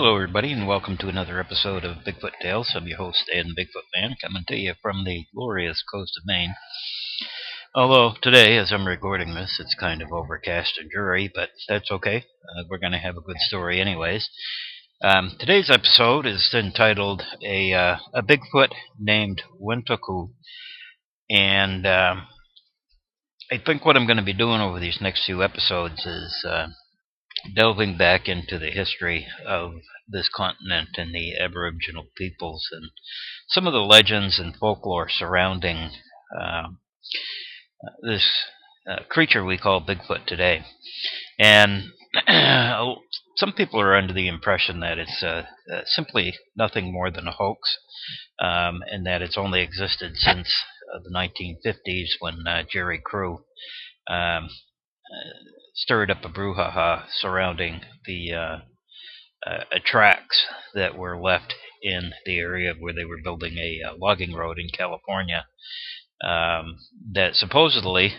Hello, everybody, and welcome to another episode of Bigfoot Tales. I'm your host, Dan Bigfoot Man, coming to you from the glorious coast of Maine. Although today, as I'm recording this, it's kind of overcast and dreary, but that's okay. We're going to have a good story anyways. Today's episode is entitled A Bigfoot Named Win-To-Coo, and I think what I'm going to be doing over these next few episodes is delving back into the history of this continent and the Aboriginal peoples and some of the legends and folklore surrounding this creature we call Bigfoot today. And some people are under the impression that it's simply nothing more than a hoax, and that it's only existed since the 1950s when Jerry Crew stirred up a brouhaha surrounding the tracks that were left in the area where they were building a logging road in California that supposedly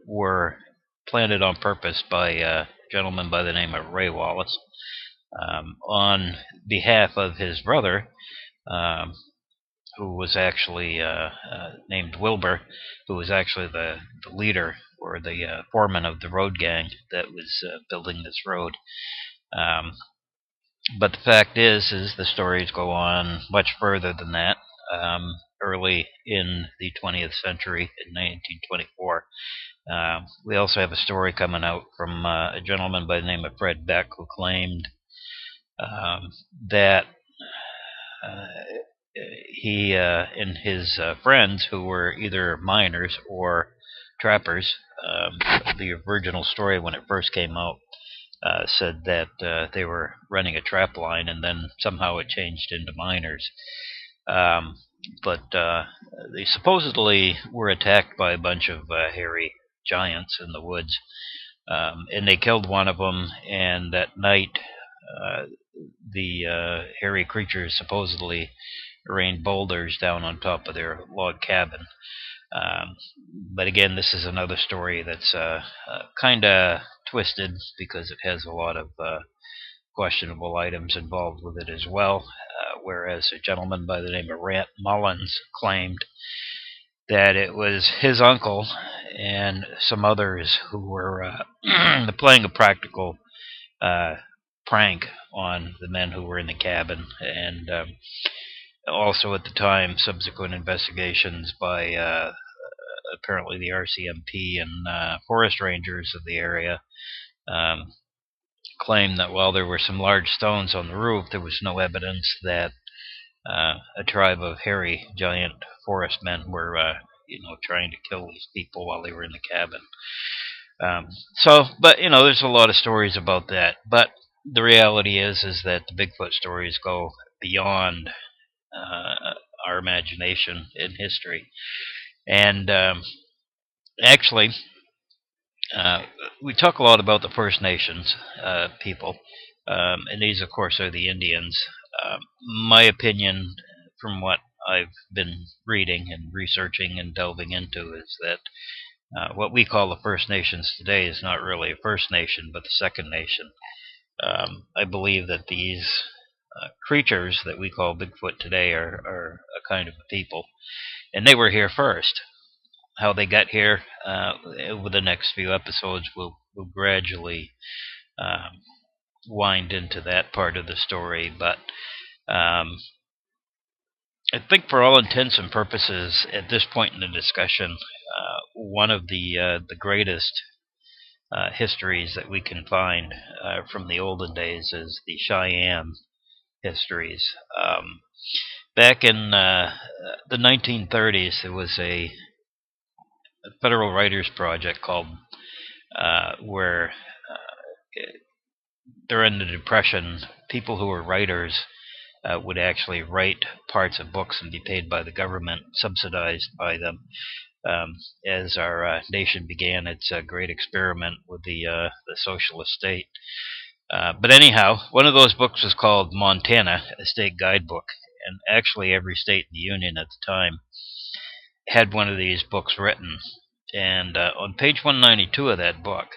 were planted on purpose by a gentleman by the name of Ray Wallace on behalf of his brother, who was actually named Wilbur, who was actually the leader or the foreman of the road gang that was building this road. But the fact is the stories go on much further than that. Early in the 20th century, in 1924, we also have a story coming out from a gentleman by the name of Fred Beck, who claimed that he and his friends, who were either miners or trappers, the original story when it first came out said that they were running a trap line, and then somehow it changed into miners. But they supposedly were attacked by a bunch of hairy giants in the woods, and they killed one of them, and that night the hairy creatures supposedly rained boulders down on top of their log cabin. But again, this is another story that's kind of twisted because it has a lot of questionable items involved with it as well, whereas a gentleman by the name of Rant Mullins claimed that it was his uncle and some others who were playing a practical prank on the men who were in the cabin, and also at the time subsequent investigations by apparently the RCMP and forest rangers of the area claimed that while there were some large stones on the roof, there was no evidence that a tribe of hairy giant forest men were trying to kill these people while they were in the cabin. But there's a lot of stories about that, but the reality is that the Bigfoot stories go beyond our imagination in history. And actually, we talk a lot about the First Nations people, and these, of course, are the Indians. My opinion, from what I've been reading and researching and delving into, is that what we call the First Nations today is not really a First Nation, but the Second Nation. I believe that these creatures that we call Bigfoot today are a kind of a people, and they were here first. How they got here, over the next few episodes, we'll gradually wind into that part of the story. But I think for all intents and purposes, at this point in the discussion, one of the greatest histories that we can find from the olden days is the Cheyenne Histories. Back in the 1930s, there was a Federal Writers Project called where during the Depression, people who were writers would actually write parts of books and be paid by the government, subsidized by them, as our nation began its great experiment with the socialist state. But anyhow, one of those books was called Montana, a State Guidebook, and actually every state in the Union at the time had one of these books written. And on page 192 of that book,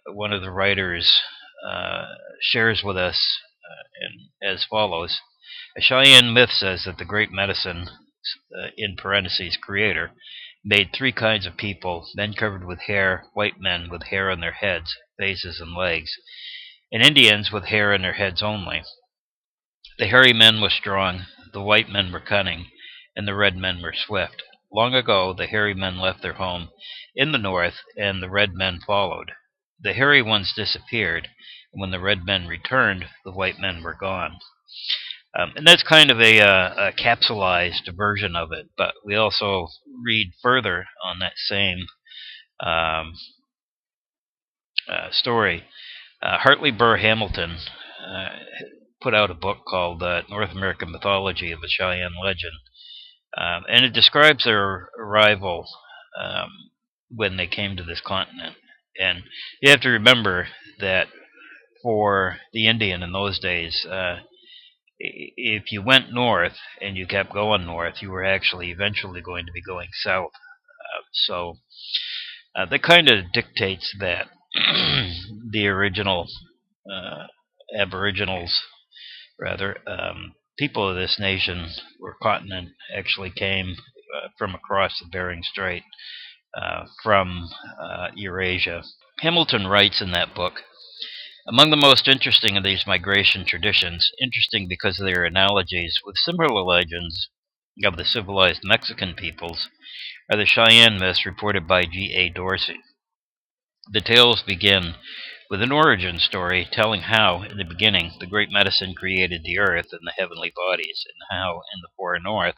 one of the writers shares with us as follows. A Cheyenne myth says that the great medicine, in parentheses, creator, made three kinds of people: men covered with hair, white men with hair on their heads, faces, and legs, and Indians with hair on their heads only. The hairy men were strong, the white men were cunning, and the red men were swift. Long ago, the hairy men left their home in the north, and the red men followed. The hairy ones disappeared, and when the red men returned, the white men were gone. And that's kind of a capsulized version of it, but we also read further on that same um, story. Hartley Burr Hamilton put out a book called North American Mythology of a Cheyenne Legend, and it describes their arrival um, when they came to this continent. And you have to remember that for the Indian in those days, if you went north and you kept going north, you were actually eventually going to be going south. So that kind of dictates that the original Aboriginals, rather, people of this nation or continent actually came from across the Bering Strait from Eurasia. Hamilton writes in that book, among the most interesting of these migration traditions, interesting because of their analogies with similar legends of the civilized Mexican peoples, are the Cheyenne myths reported by D.L.Soucy. The tales begin with an origin story telling how, in the beginning, the great medicine created the earth and the heavenly bodies, and how, in the far north,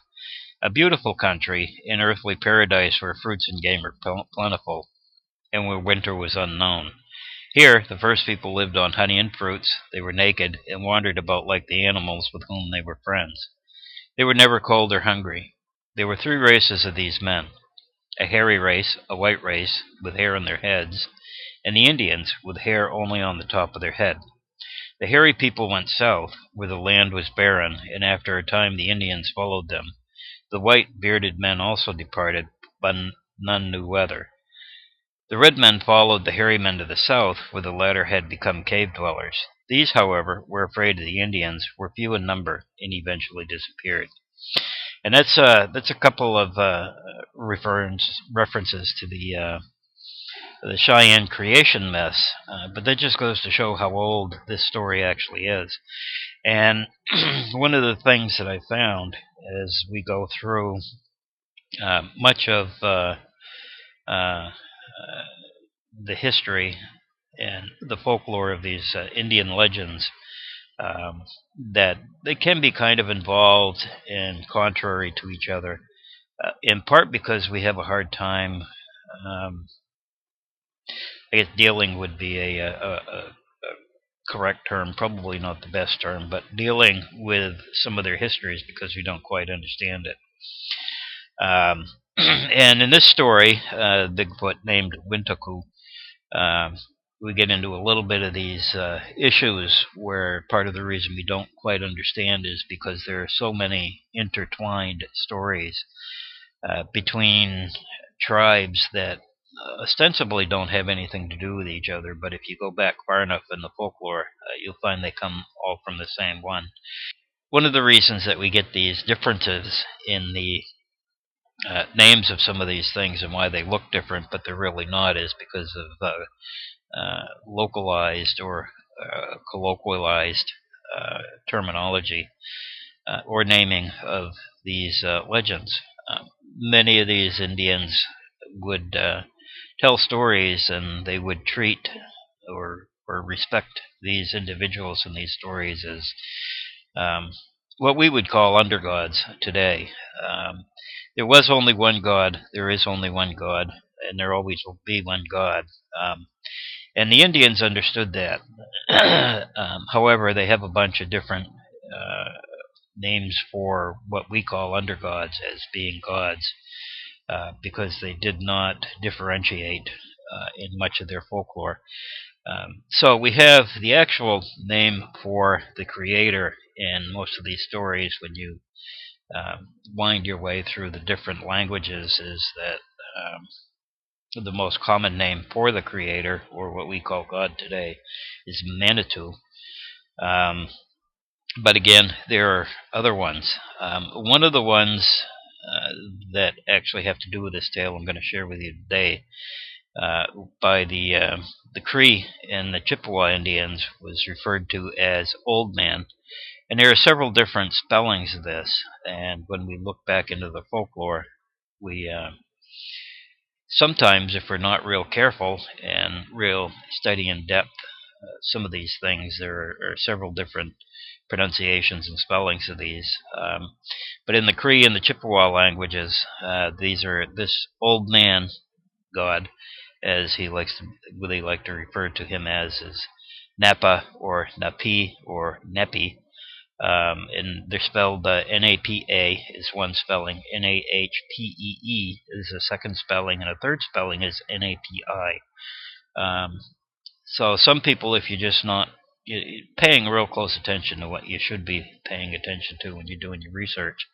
a beautiful country, an earthly paradise where fruits and game are plentiful, and where winter was unknown. Here, the first people lived on honey and fruits. They were naked and wandered about like the animals with whom they were friends. They were never cold or hungry. There were three races of these men: a hairy race, a white race, with hair on their heads, and the Indians, with hair only on the top of their head. The hairy people went south, where the land was barren, and after a time the Indians followed them. The white, bearded men also departed, but none knew whither. The red men followed the hairy men to the south, where the latter had become cave dwellers. These, however, were afraid of the Indians, were few in number, and eventually disappeared. And that's a couple of references to the Cheyenne creation myths, but that just goes to show how old this story actually is. And one of the things that I found as we go through much of the history and the folklore of these Indian legends, um, that they can be kind of involved and contrary to each other, in part because we have a hard time. Um, I guess dealing would be a correct term, probably not the best term, but dealing with some of their histories because we don't quite understand it. And in this story, Bigfoot named Win-To-Coo, we get into a little bit of these issues where part of the reason we don't quite understand is because there are so many intertwined stories between tribes that ostensibly don't have anything to do with each other, but if you go back far enough in the folklore, you'll find they come all from the same one. One of the reasons that we get these differences in the names of some of these things and why they look different, but they're really not, is because of localized or colloquialized terminology or naming of these legends. Many of these Indians would tell stories, and they would treat or respect these individuals in these stories as um, what we would call undergods today. There was only one God, there is only one God, and there always will be one God. And the Indians understood that. However, they have a bunch of different names for what we call undergods as being gods, because they did not differentiate in much of their folklore. So we have the actual name for the creator in most of these stories when you wind your way through the different languages, is that the most common name for the creator, or what we call God today, is Manitou. But again, there are other ones. One of the ones that actually have to do with this tale I'm going to share with you today, by the Cree and the Chippewa Indians, was referred to as Old Man. And there are several different spellings of this. And when we look back into the folklore, we sometimes, if we're not real careful and real study in depth, some of these things, there are several different pronunciations and spellings of these. But in the Cree and the Chippewa languages, this Old Man God, as they like to refer to him as, is Napa or Napi or Nepi. And they're spelled N-A-P-A is one spelling, N-A-H-P-E-E is a second spelling, and a third spelling is N-A-P-I. So some people, if you're just not paying real close attention to what you should be paying attention to when you're doing your research,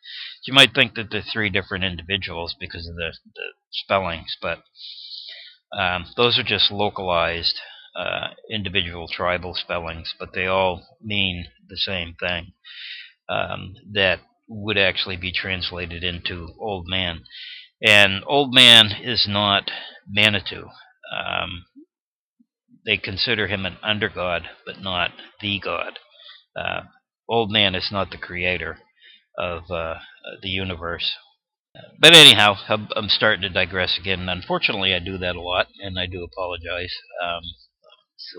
you might think that they're three different individuals because of the spellings, but those are just localized individual tribal spellings, but they all mean the same thing, that would actually be translated into Old Man. And Old Man is not Manitou. They consider him an undergod, but not the god. Old Man is not the creator of the universe. But anyhow, I'm starting to digress again. Unfortunately, I do that a lot, and I do apologize.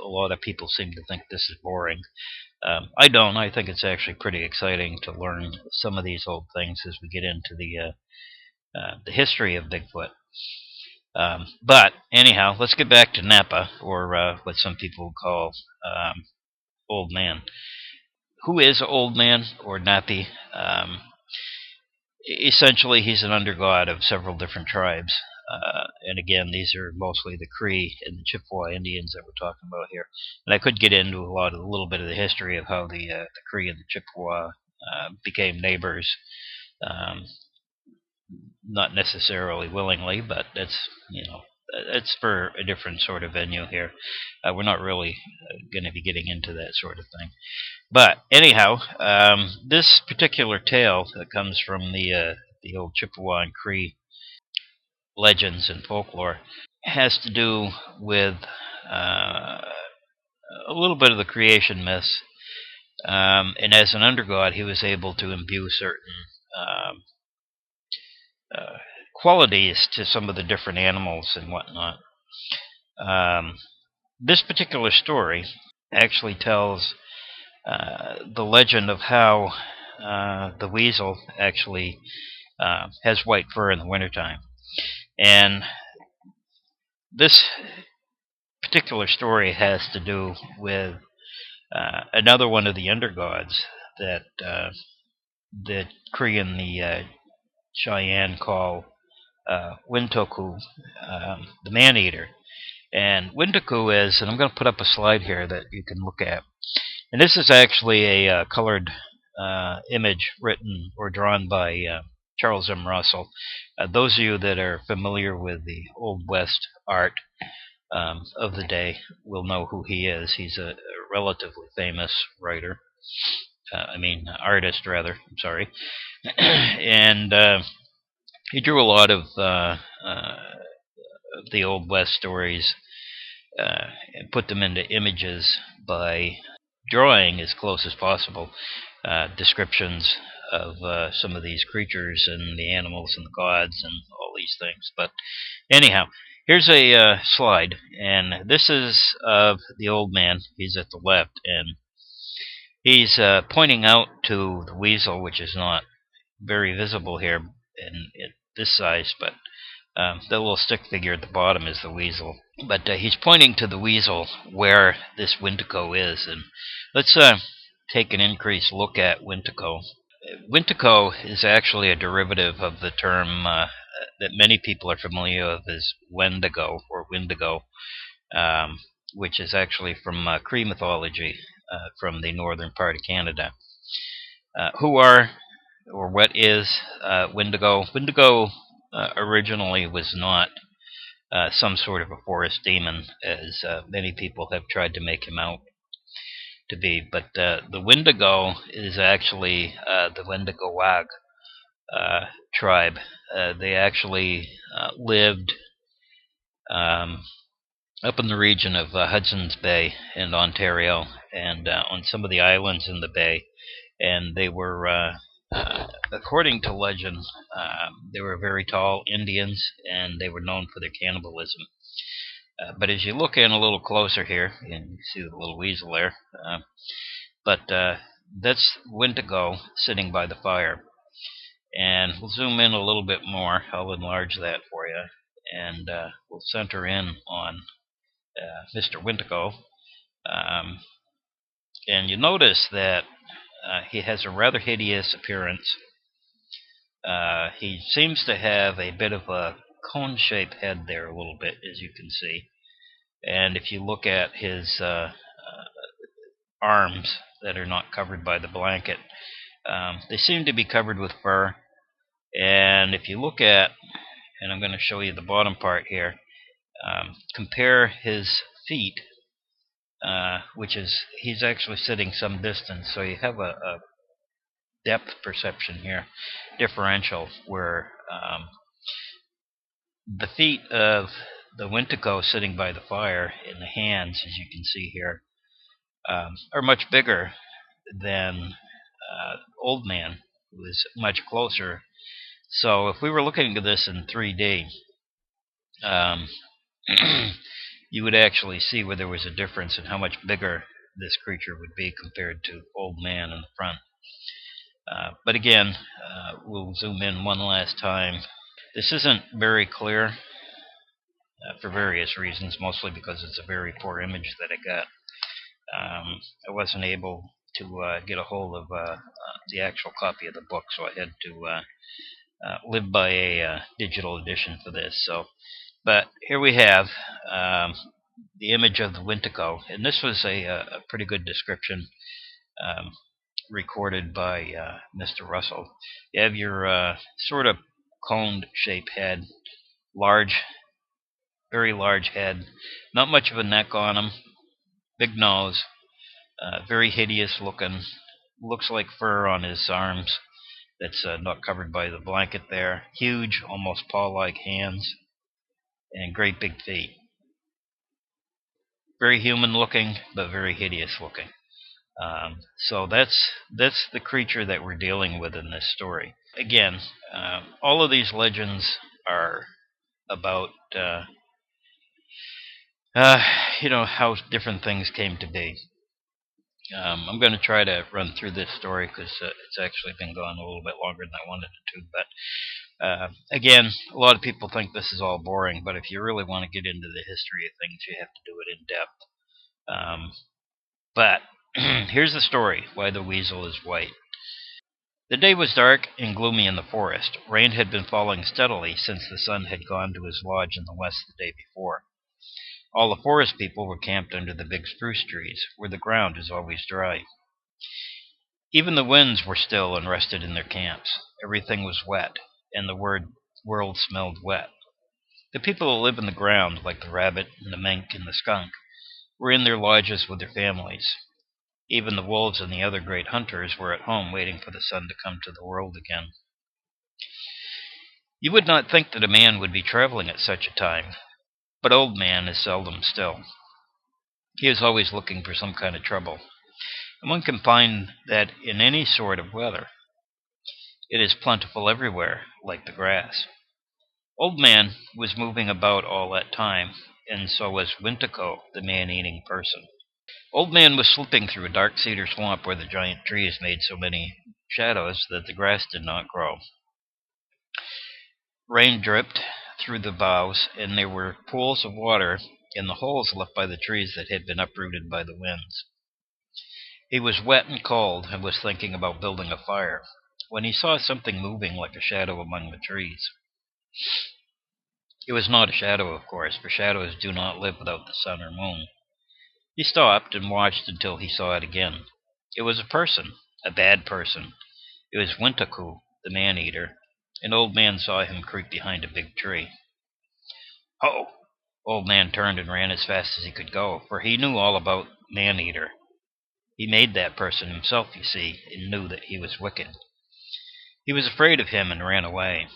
A lot of people seem to think this is boring. I don't. I think it's actually pretty exciting to learn some of these old things as we get into the history of Bigfoot. But anyhow, let's get back to Napa, or what some people call Old Man. Who is Old Man, or Napi? Essentially, he's an undergod of several different tribes. And again, these are mostly the Cree and the Chippewa Indians that we're talking about here. And I could get into a little bit of the history of how the Cree and the Chippewa became neighbors. Not necessarily willingly, but that's for a different sort of venue here. We're not really going to be getting into that sort of thing. But anyhow, this particular tale that comes from the old Chippewa and Cree legends and folklore has to do with a little bit of the creation myths. And as an undergod, he was able to imbue certain qualities to some of the different animals and whatnot. This particular story actually tells the legend of how the weasel actually has white fur in the wintertime. And this particular story has to do with another one of the undergods that the Cree and the Cheyenne call Win-To-Coo, the man-eater. And Win-To-Coo is, and I'm going to put up a slide here that you can look at. And this is actually a colored image written or drawn by Charles M. Russell. Those of you that are familiar with the Old West art of the day will know who he is. He's a relatively famous writer. Artist, rather. I'm sorry. And he drew a lot of the Old West stories and put them into images by drawing as close as possible descriptions of some of these creatures and the animals and the gods and all these things. But anyhow, here's a slide, and this is the Old Man. He's at the left, and he's pointing out to the weasel, which is not very visible here in this size, but the little stick figure at the bottom is the weasel. But he's pointing to the weasel where this Win-To-Coo is. And let's take an increased look at Win-To-Coo. Win-To-Coo is actually a derivative of the term that many people are familiar with as Wendigo or Windigo, which is actually from Cree mythology from the northern part of Canada. Who are or what is Wendigo? Wendigo originally was not some sort of a forest demon, as many people have tried to make him out to be. But the Wendigo is actually the Wendigo-Wag tribe. They actually lived um, up in the region of Hudson's Bay in Ontario, and on some of the islands in the bay. And they were, according to legend, they were very tall Indians, and they were known for their cannibalism. But as you look in a little closer here, and you see the little weasel there, but that's Wendigo sitting by the fire. And we'll zoom in a little bit more. I'll enlarge that for you, and we'll center in on Mr. Wendigo. And you notice that he has a rather hideous appearance. He seems to have a bit of a cone-shaped head there, a little bit, as you can see. And if you look at his arms that are not covered by the blanket, they seem to be covered with fur. And if you look at, and I'm going to show you the bottom part here, compare his feet, which is, he's actually sitting some distance, so you have a depth perception here, differential, where the feet of the Win-To-Coo sitting by the fire, in the hands, as you can see here, are much bigger than Old Man, who is much closer. So if we were looking at this in 3D, you would actually see where there was a difference in how much bigger this creature would be compared to Old Man in the front. But again, we'll zoom in one last time. This isn't very clear for various reasons, mostly because it's a very poor image that I got. I wasn't able to get a hold of the actual copy of the book, so I had to live by a digital edition for this. So, but here we have the image of the Win-To-Coo, and this was a pretty good description recorded by Mr. Russell. You have your sort of cone-shaped head, large, very large head, not much of a neck on him, big nose, very hideous looking, looks like fur on his arms that's not covered by the blanket there, huge, almost paw-like hands, and great big feet. Very human looking, but very hideous looking. So that's the creature that we're dealing with in this story. Again, all of these legends are about how different things came to be. I'm going to try to run through this story because it's actually been going a little bit longer than I wanted it to. But again, a lot of people think this is all boring, but if you really want to get into the history of things, you have to do it in depth. But here's the story, why the weasel is white. The day was dark and gloomy in the forest. Rain had been falling steadily since the sun had gone to his lodge in the west the day before. All the forest people were camped under the big spruce trees, where the ground is always dry. Even the winds were still and rested in their camps. Everything was wet, and the world smelled wet. The people who live in the ground, like the rabbit and the mink and the skunk, were in their lodges with their families. Even the wolves and the other great hunters were at home waiting for the sun to come to the world again. You would not think that a man would be traveling at such a time, but Old Man is seldom still. He is always looking for some kind of trouble, and one can find that in any sort of weather. It is plentiful everywhere, like the grass. Old Man was moving about all that time, and so was Win-To-Coo, the man-eating person. Old Man was slipping through a dark cedar swamp where the giant trees made so many shadows that the grass did not grow. Rain dripped through the boughs, and there were pools of water in the holes left by the trees that had been uprooted by the winds. He was wet and cold, and was thinking about building a fire, when he saw something moving like a shadow among the trees. It was not a shadow, of course, for shadows do not live without the sun or moon. He stopped and watched until he saw it again. It was a person, a bad person. It was Win-To-Coo, the man-eater. An Old Man saw him creep behind a big tree. "Ho! Old Man turned and ran as fast as he could go, for he knew all about Man-Eater. He made that person himself, you see, and knew that he was wicked. He was afraid of him and ran away.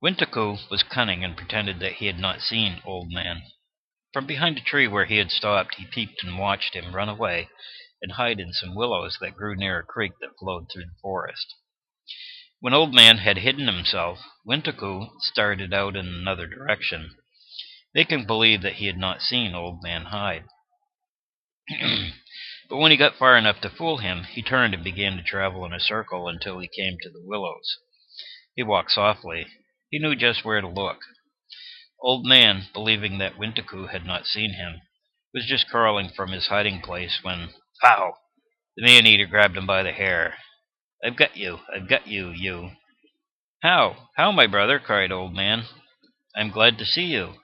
Win-To-Coo was cunning and pretended that he had not seen Old Man. From behind a tree where he had stopped, he peeped and watched him run away and hide in some willows that grew near a creek that flowed through the forest. When Old Man had hidden himself, Win-To-Coo started out in another direction, making believe that he had not seen Old Man hide. But when he got far enough to fool him, he turned and began to travel in a circle until he came to the willows. He walked softly. He knew just where to look. Old Man, believing that Win-To-Coo had not seen him, was just crawling from his hiding place when, pow! The Man-Eater grabbed him by the hair. I've got you, you. How, my brother? Cried Old Man. I'm glad to see you.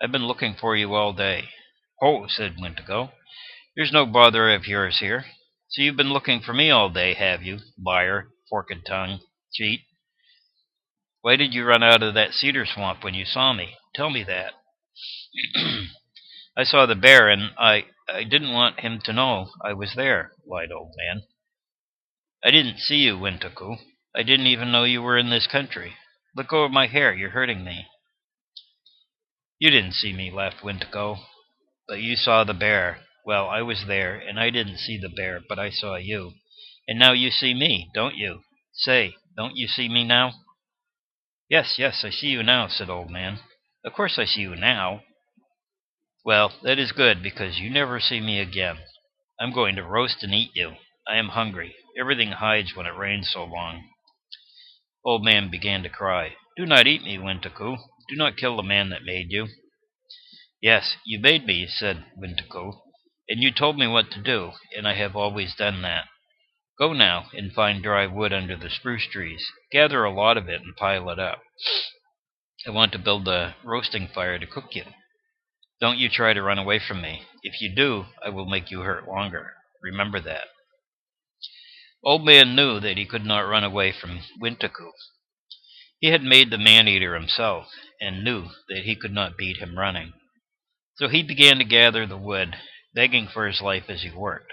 I've been looking for you all day. Ho, said Win-To-Coo. There's no bother of yours here. So you've been looking for me all day, have you? Liar, forked tongue, cheat. Why did you run out of that cedar swamp when you saw me? Tell me that. I saw the bear, and I didn't want him to know I was there, lied Old Man. I didn't see you, Win-To-Coo. I didn't even know you were in this country. Let go of my hair, you're hurting me. You didn't see me, laughed Win-To-Coo, but you saw the bear. Well, I was there, and I didn't see the bear, but I saw you. And now you see me, don't you? Say, don't you see me now? Yes, I see you now, said Old Man. Of course I see you now. Well, that is good, because you never see me again. I'm going to roast and eat you. I am hungry. Everything hides when it rains so long. Old Man began to cry. Do not eat me, Win-To-Coo. Do not kill the man that made you. Yes, you made me, said Win-To-Coo, and you told me what to do, and I have always done that. Go now and find dry wood under the spruce trees. Gather a lot of it and pile it up. I want to build a roasting fire to cook you. Don't you try to run away from me. If you do, I will make you hurt longer. Remember that. Old Man knew that he could not run away from Win-To-Coo. He had made the Man-Eater himself, and knew that he could not beat him running. So he began to gather the wood, begging for his life as he worked.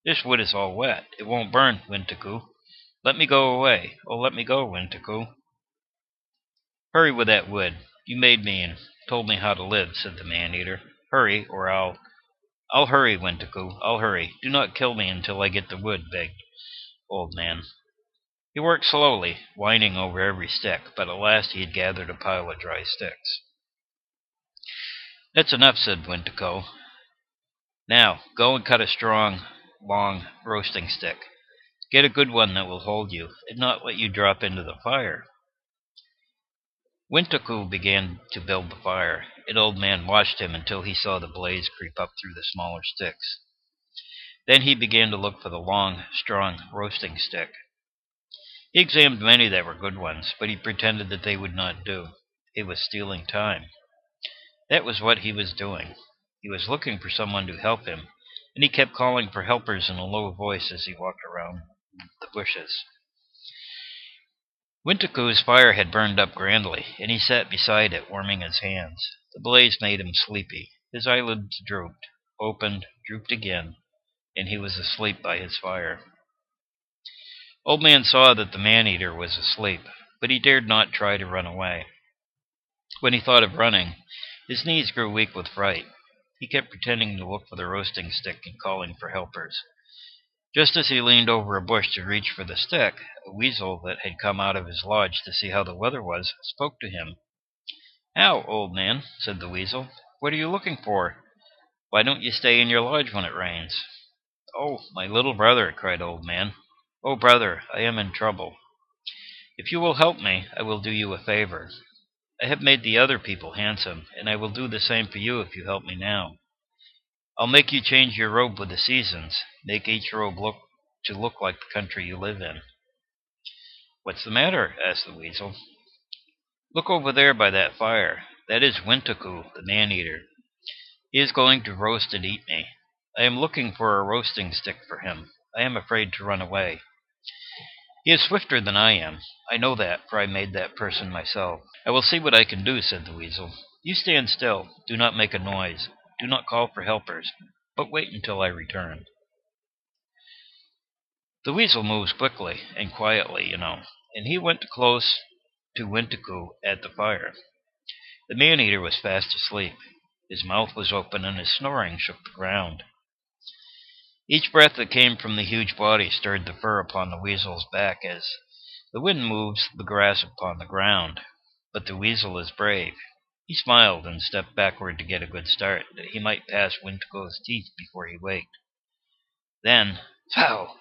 This wood is all wet. It won't burn, Win-To-Coo. Let me go away. Oh, let me go, Win-To-Coo. Hurry with that wood. You made me and told me how to live, said the Man-Eater. Hurry, or I'll hurry, Win-To-Coo. I'll hurry. Do not kill me until I get the wood, begged Old Man. He worked slowly, whining over every stick, but at last he had gathered a pile of dry sticks. That's enough, said Win-To-Coo. Now, go and cut a strong, long roasting stick. Get a good one that will hold you, and not let you drop into the fire. Win-To-Coo began to build the fire, and Old Man watched him until he saw the blaze creep up through the smaller sticks. Then he began to look for the long, strong roasting stick. He examined many that were good ones, but he pretended that they would not do. He was stealing time. That was what he was doing. He was looking for someone to help him, and he kept calling for helpers in a low voice as he walked around the bushes. Win-To-Coo's fire had burned up grandly, and he sat beside it, warming his hands. The blaze made him sleepy. His eyelids drooped, opened, drooped again, and he was asleep by his fire. Old Man saw that the Man-Eater was asleep, but he dared not try to run away. When he thought of running, his knees grew weak with fright. He kept pretending to look for the roasting stick and calling for helpers. Just as he leaned over a bush to reach for the stick, a weasel that had come out of his lodge to see how the weather was spoke to him. How, old man, said the weasel. What are you looking for? Why don't you stay in your lodge when it rains? Oh, my little brother, cried Old Man. Oh, brother, I am in trouble. If you will help me, I will do you a favor. I have made the other people handsome, and I will do the same for you if you help me now. I'll make you change your robe with the seasons, make each robe look like the country you live in. What's the matter? Asked the weasel. Look over there by that fire. That is Win-To-Coo, the Man-Eater. He is going to roast and eat me. I am looking for a roasting stick for him. I am afraid to run away. He is swifter than I am. I know that, for I made that person myself. I will see what I can do, said the weasel. You stand still. Do not make a noise. Do not call for helpers, but wait until I return. The weasel moves quickly and quietly, and he went close to Win-To-Coo at the fire. The man-eater was fast asleep. His mouth was open, and his snoring shook the ground. Each breath that came from the huge body stirred the fur upon the weasel's back as the wind moves the grass upon the ground. But the weasel is brave. He smiled and stepped backward to get a good start, that he might pass Win-To-Coo's teeth before he waked. Then, pow!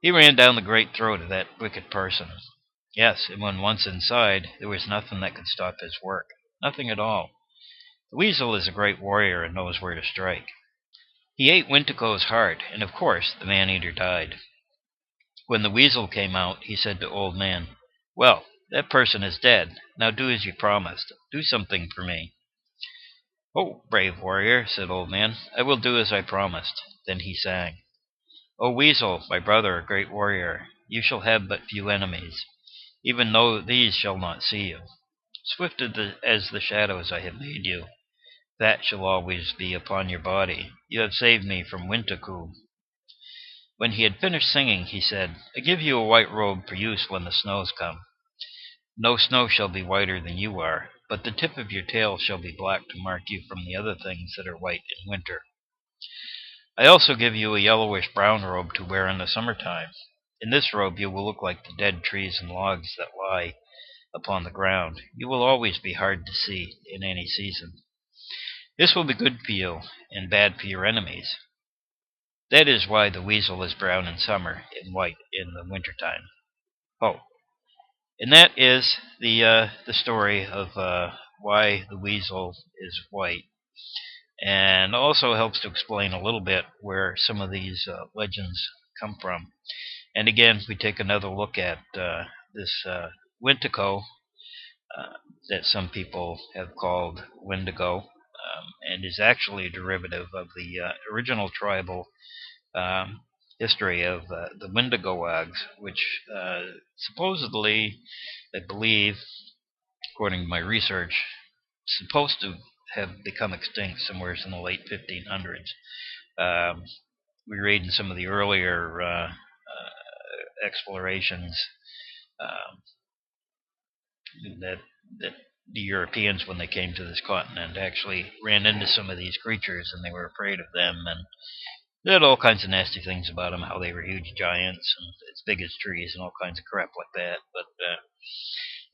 He ran down the great throat of that wicked person. Yes, and when once inside, there was nothing that could stop his work. Nothing at all. The weasel is a great warrior and knows where to strike. He ate Win-To-Coo's heart, and of course the man-eater died. When the weasel came out, he said to Old Man, "Well, that person is dead. Now do as you promised. Do something for me." "Oh, brave warrior," said Old Man, "I will do as I promised." Then he sang, "O Weasel, my brother, a great warrior, you shall have but few enemies, even though these shall not see you. Swift as the shadows I have made you, that shall always be upon your body. You have saved me from Win-To-Coo." When he had finished singing, he said, "I give you a white robe for use when the snows come. No snow shall be whiter than you are, but the tip of your tail shall be black to mark you from the other things that are white in winter. I also give you a yellowish-brown robe to wear in the summertime. In this robe you will look like the dead trees and logs that lie upon the ground. You will always be hard to see in any season. This will be good for you and bad for your enemies. That is why the weasel is brown in summer and white in the wintertime." Oh, and that is the story of why the weasel is white, and also helps to explain a little bit where some of these legends come from. And again, we take another look at this Win-To-Coo that some people have called Wendigo, and is actually a derivative of the original tribal history of the Wendigoags, which supposedly, I believe, according to my research, supposed to have become extinct somewhere in the late 1500s. We read in some of the earlier explorations um, that the Europeans, when they came to this continent, actually ran into some of these creatures, and they were afraid of them, and they had all kinds of nasty things about them, how they were huge giants and as big as trees and all kinds of crap like that. But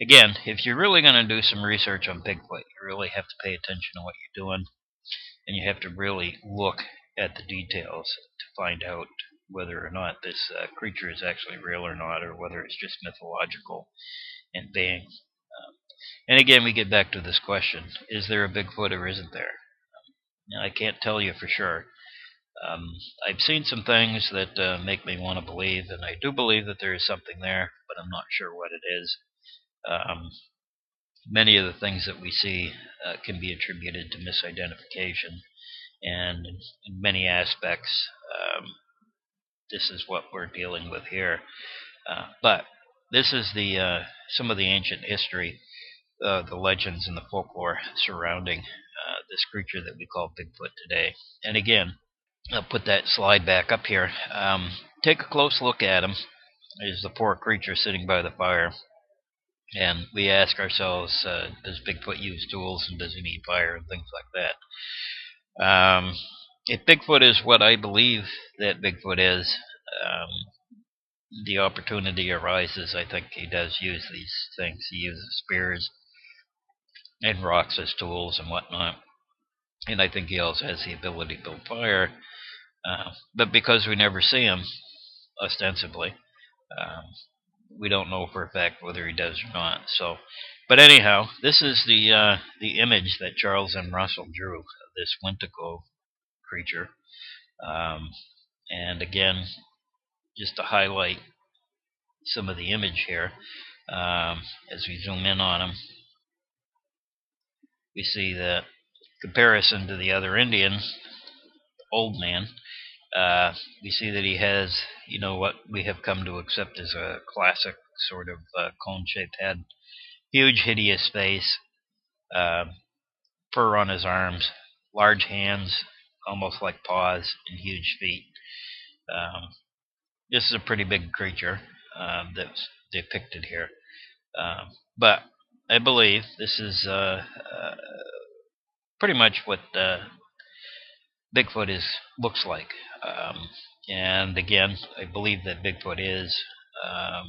again, if you're really going to do some research on Bigfoot, you really have to pay attention to what you're doing, and you have to really look at the details to find out whether or not this creature is actually real or not, or whether it's just mythological and being. And again, we get back to this question: is there a Bigfoot or isn't there? I can't tell you for sure. I've seen some things that make me want to believe, and I do believe that there is something there, but I'm not sure what it is. Many of the things that we see can be attributed to misidentification, and in many aspects, this is what we're dealing with here. But this is the some of the ancient history, the legends and the folklore surrounding this creature that we call Bigfoot today. And again, I'll put that slide back up here. Take a close look at him. There's the poor creature sitting by the fire. And we ask ourselves, does Bigfoot use tools, and does he need fire, and things like that. If Bigfoot is what I believe that Bigfoot is, the opportunity arises. I think he does use these things. He uses spears and rocks as tools and whatnot. And I think he also has the ability to build fire. But because we never see him, ostensibly, we don't know for a fact whether he does or not. So, but anyhow, this is the image that Charles M. Russell drew of this Win-To-Coo creature. And again, just to highlight some of the image here, as we zoom in on him, we see that comparison to the other Indian, Old Man, we see that he has, what we have come to accept as a classic sort of cone-shaped head, huge, hideous face, fur on his arms, large hands, almost like paws, and huge feet. Um, this is a pretty big creature that's depicted here. But I believe this is pretty much what Bigfoot looks like. And again, I believe that Bigfoot is, um,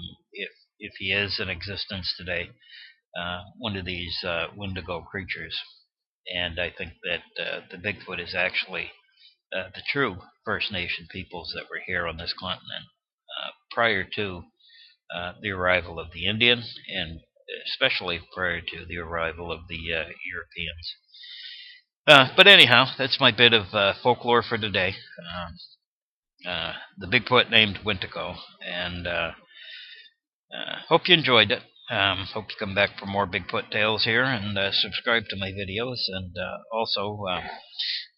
if he is in existence today, one of these Wendigo creatures. And I think that the Bigfoot is actually the true First Nation peoples that were here on this continent prior to the arrival of the Indian, and especially prior to the arrival of the Europeans. But anyhow, that's my bit of folklore for today. The Bigfoot named Win-To-Coo, and hope you enjoyed it. Hope you come back for more Bigfoot tales here, and subscribe to my videos, and also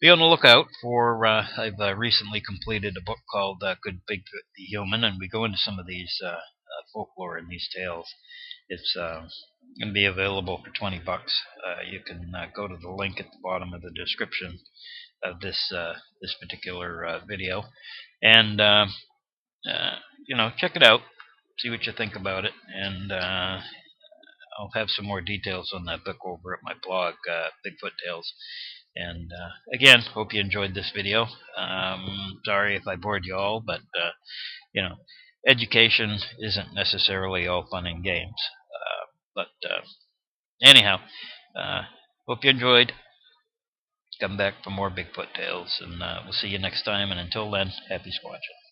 be on the lookout for. I've recently completed a book called "Good Bigfoot the Human," and we go into some of these folklore in these tales. It's going to be available for $20. You can go to the link at the bottom of the description of this particular video, and check it out, see what you think about it, and I'll have some more details on that book over at my blog, Bigfoot Tales. And again, hope you enjoyed this video. Sorry if I bored you all, but education isn't necessarily all fun and games. But anyhow, hope you enjoyed. Come back for more Bigfoot tales, and we'll see you next time. And until then, happy squatching.